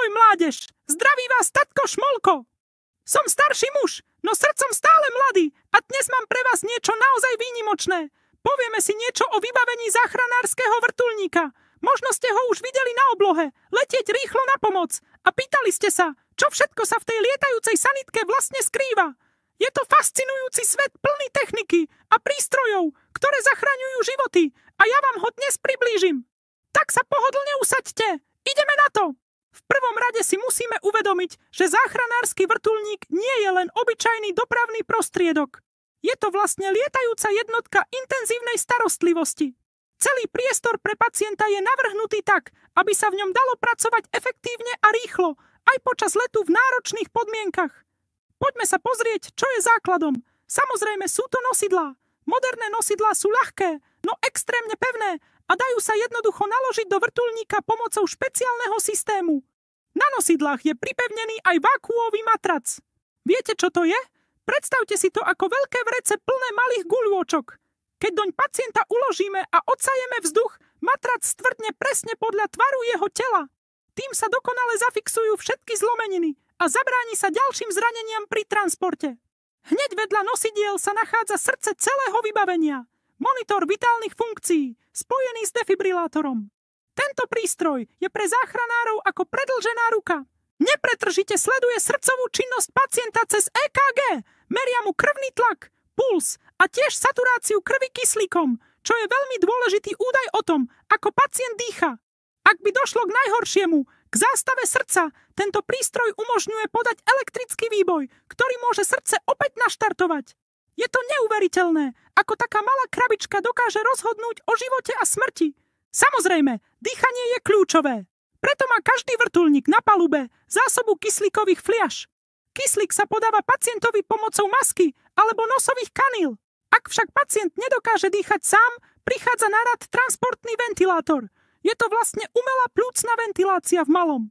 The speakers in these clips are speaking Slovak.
Ahoj mládež, zdraví vás tatko Šmolko. Som starší muž, no srdcom stále mladý a dnes mám pre vás niečo naozaj výnimočné. Povieme si niečo o vybavení záchranárskeho vrtuľníka. Možno ste ho už videli na oblohe, letieť rýchlo na pomoc a pýtali ste sa, čo všetko sa v tej lietajúcej sanitke vlastne skrýva. Je to fascinujúci svet plný techniky a prístrojov, ktoré zachraňujú životy a ja vám ho dnes priblížim. Tak sa pohodlne usaďte, ideme na to! V prvom rade si musíme uvedomiť, že záchranársky vrtuľník nie je len obyčajný dopravný prostriedok. Je to vlastne lietajúca jednotka intenzívnej starostlivosti. Celý priestor pre pacienta je navrhnutý tak, aby sa v ňom dalo pracovať efektívne a rýchlo, aj počas letu v náročných podmienkach. Poďme sa pozrieť, čo je základom. Samozrejme sú to nosidlá. Moderné nosidlá sú ľahké, no extrémne pevné a dajú sa jednoducho naložiť do vrtuľníka pomocou špeciálneho systému. Na nosidlách je pripevnený aj vákuový matrac. Viete, čo to je? Predstavte si to ako veľké vrece plné malých guľôčok. Keď doň pacienta uložíme a odsajeme vzduch, matrac stvrdne presne podľa tvaru jeho tela. Tým sa dokonale zafixujú všetky zlomeniny a zabráni sa ďalším zraneniam pri transporte. Hneď vedľa nosidiel sa nachádza srdce celého vybavenia. Monitor vitálnych funkcií, spojený s defibrilátorom. Tento prístroj je pre záchranárov ako predĺžená ruka. Nepretržite sleduje srdcovú činnosť pacienta cez EKG, meria mu krvný tlak, puls a tiež saturáciu krvi kyslíkom, čo je veľmi dôležitý údaj o tom, ako pacient dýcha. Ak by došlo k najhoršiemu, k zástave srdca, tento prístroj umožňuje podať elektrický výboj, ktorý môže srdce opäť naštartovať. Je to neuveriteľné, ako taká malá krabička dokáže rozhodnúť o živote a smrti. Samozrejme, dýchanie je kľúčové. Preto má každý vrtuľník na palube zásobu kyslíkových fliaš. Kyslík sa podáva pacientovi pomocou masky alebo nosových kaníl. Ak však pacient nedokáže dýchať sám, prichádza na rad transportný ventilátor. Je to vlastne umelá pľúcna ventilácia v malom.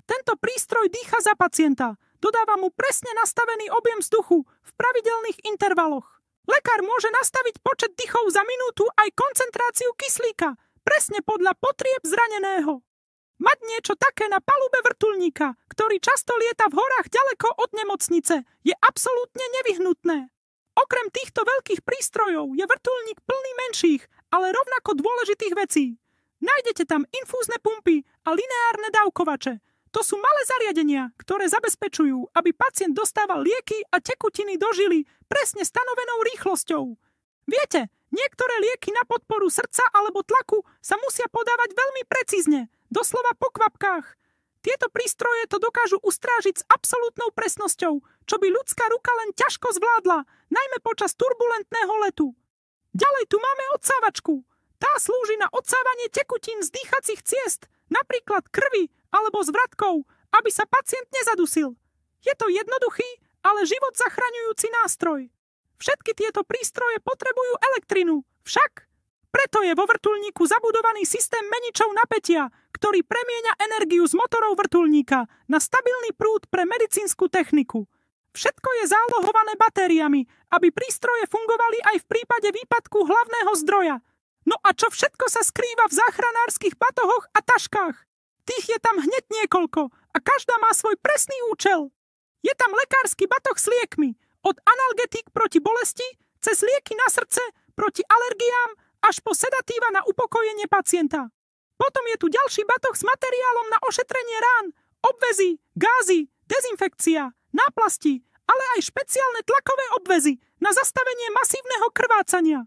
Tento prístroj dýcha za pacienta. Dodáva mu presne nastavený objem vzduchu v pravidelných intervaloch. Lekár môže nastaviť počet dýchov za minútu aj koncentráciu kyslíka, presne podľa potrieb zraneného. Mať niečo také na palube vrtuľníka, ktorý často lieta v horách ďaleko od nemocnice, je absolútne nevyhnutné. Okrem týchto veľkých prístrojov je vrtuľník plný menších, ale rovnako dôležitých vecí. Nájdete tam infúzne pumpy a lineárne dávkovače. To sú malé zariadenia, ktoré zabezpečujú, aby pacient dostával lieky a tekutiny do žily presne stanovenou rýchlosťou. Viete, niektoré lieky na podporu srdca alebo tlaku sa musia podávať veľmi precízne, doslova po kvapkách. Tieto prístroje to dokážu ustrážiť s absolútnou presnosťou, čo by ľudská ruka len ťažko zvládla, najmä počas turbulentného letu. Ďalej tu máme odsávačku. Tá slúži na odsávanie tekutín z dýchacích ciest, napríklad krvi alebo z vratkov, aby sa pacient nezadusil. Je to jednoduchý, ale život zachraňujúci nástroj. Všetky tieto prístroje potrebujú elektrinu, však preto je vo vrtuľníku zabudovaný systém meničov napätia, ktorý premieňa energiu z motorov vrtuľníka na stabilný prúd pre medicínsku techniku. Všetko je zálohované batériami, aby prístroje fungovali aj v prípade výpadku hlavného zdroja. No a čo všetko sa skrýva v záchranárskych batohoch a taškách? Tých je tam hneď niekoľko a každá má svoj presný účel. Je tam lekársky batoh s liekmi, od analgetík proti bolesti, cez lieky na srdce, proti alergiám, až po sedatíva na upokojenie pacienta. Potom je tu ďalší batoh s materiálom na ošetrenie rán, obväzy, gázy, dezinfekcia, náplasti, ale aj špeciálne tlakové obväzy na zastavenie masívneho krvácania.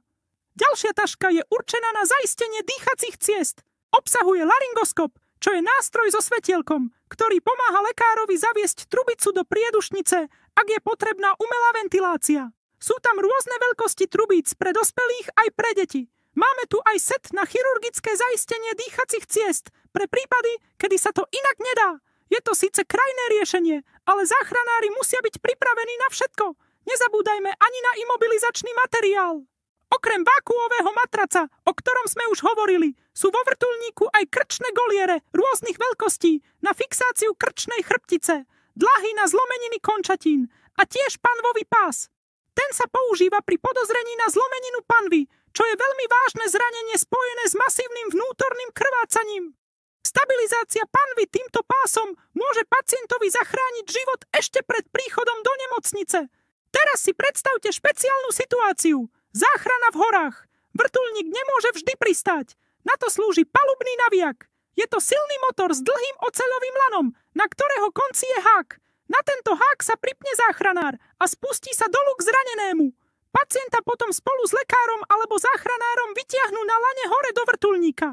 Ďalšia taška je určená na zaistenie dýchacích ciest. Obsahuje laryngoskop, čo je nástroj so svetielkom, ktorý pomáha lekárovi zaviesť trubicu do priedušnice, ak je potrebná umelá ventilácia. Sú tam rôzne veľkosti trubíc pre dospelých aj pre deti. Máme tu aj set na chirurgické zaistenie dýchacích ciest pre prípady, kedy sa to inak nedá. Je to síce krajné riešenie, ale záchranári musia byť pripravení na všetko. Nezabúdajme ani na imobilizačný materiál. Okrem vákuového matraca, o ktorom sme už hovorili, sú vo vrtuľníku aj krčné goliere rôznych veľkostí na fixáciu krčnej chrbtice, dlahy na zlomeniny končatín a tiež panvový pás. Ten sa používa pri podozrení na zlomeninu panvy, čo je veľmi vážne zranenie spojené s masívnym vnútorným krvácaním. Z Stabilizácia panvy týmto pásom môže pacientovi zachrániť život ešte pred príchodom do nemocnice. Teraz si predstavte špeciálnu situáciu. Záchrana v horách. Vrtuľník nemôže vždy pristáť. Na to slúži palubný naviak. Je to silný motor s dlhým oceľovým lanom, na ktorého konci je hák. Na tento hák sa pripne záchranár a spustí sa dolu k zranenému. Pacienta potom spolu s lekárom alebo záchranárom vytiahnu na lane hore do vrtuľníka.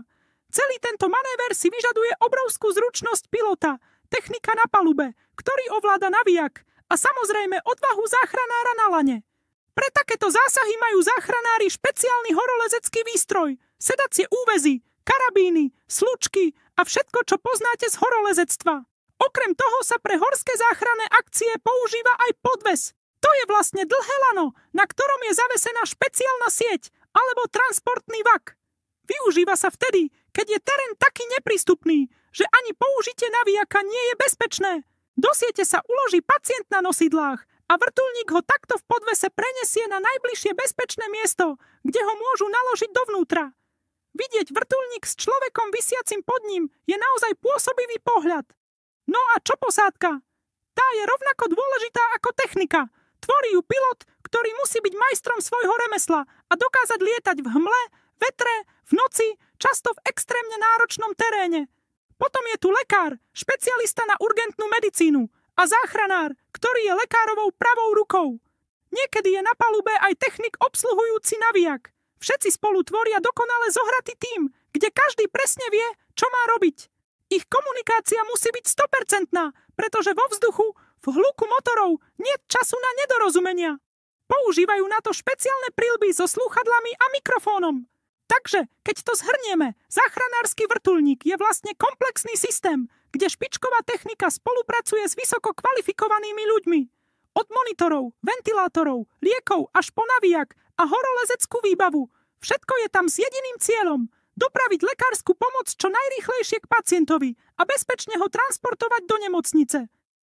Celý tento manéver si vyžaduje obrovskú zručnosť pilota, technika na palube, ktorý ovláda naviak a samozrejme odvahu záchranára na lane. Pre takéto zásahy majú záchranári špeciálny horolezecký výstroj, sedacie úväzy, karabíny, slučky a všetko, čo poznáte z horolezectva. Okrem toho sa pre horské záchranné akcie používa aj podves. To je vlastne dlhé lano, na ktorom je zavesená špeciálna sieť alebo transportný vak. Využíva sa vtedy, keď je terén taký neprístupný, že ani použitie naviaka nie je bezpečné. Do siete sa uloží pacient na nosidlách a vrtuľník ho takto v podvese prenesie na najbližšie bezpečné miesto, kde ho môžu naložiť dovnútra. Vidieť vrtuľník s človekom visiacim pod ním je naozaj pôsobivý pohľad. No a čo posádka? Tá je rovnako dôležitá ako technika. Tvorí ju pilot, ktorý musí byť majstrom svojho remesla a dokázať lietať v hmle, vetre, v noci, často v extrémne náročnom teréne. Potom je tu lekár, špecialista na urgentnú medicínu a záchranár, ktorý je lekárovou pravou rukou. Niekedy je na palube aj technik obsluhujúci naviak. Všetci spolu tvoria dokonale zohratý tím, kde každý presne vie, čo má robiť. Ich komunikácia musí byť 100%, pretože vo vzduchu, v hluku motorov, nie je času na nedorozumenia. Používajú na to špeciálne prilby so slúchadlami a mikrofónom. Takže, keď to zhrnieme, záchranársky vrtuľník je vlastne komplexný systém, kde špičková technika spolupracuje s vysoko kvalifikovanými ľuďmi. Od monitorov, ventilátorov, liekov až po naviak a horolezeckú výbavu. Všetko je tam s jediným cieľom – dopraviť lekárskú pomoc čo najrýchlejšie k pacientovi a bezpečne ho transportovať do nemocnice.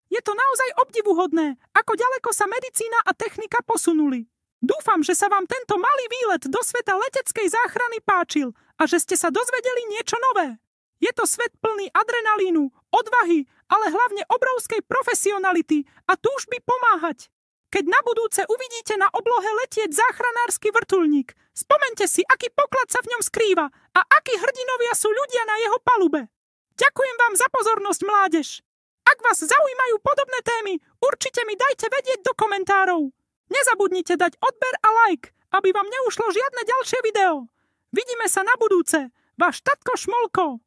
Je to naozaj obdivuhodné, ako ďaleko sa medicína a technika posunuli. Dúfam, že sa vám tento malý výlet do sveta leteckej záchrany páčil a že ste sa dozvedeli niečo nové. Je to svet plný adrenalínu, odvahy, ale hlavne obrovskej profesionality a túžby pomáhať. Keď na budúce uvidíte na oblohe letieť záchranársky vrtuľník, spomente si, aký poklad sa v ňom skrýva a akí hrdinovia sú ľudia na jeho palube. Ďakujem vám za pozornosť, mládež. Ak vás zaujímajú podobné témy, určite mi dajte vedieť do komentárov. Nezabudnite dať odber a like, aby vám neušlo žiadne ďalšie video. Vidíme sa na budúce. Váš tatko Šmolko.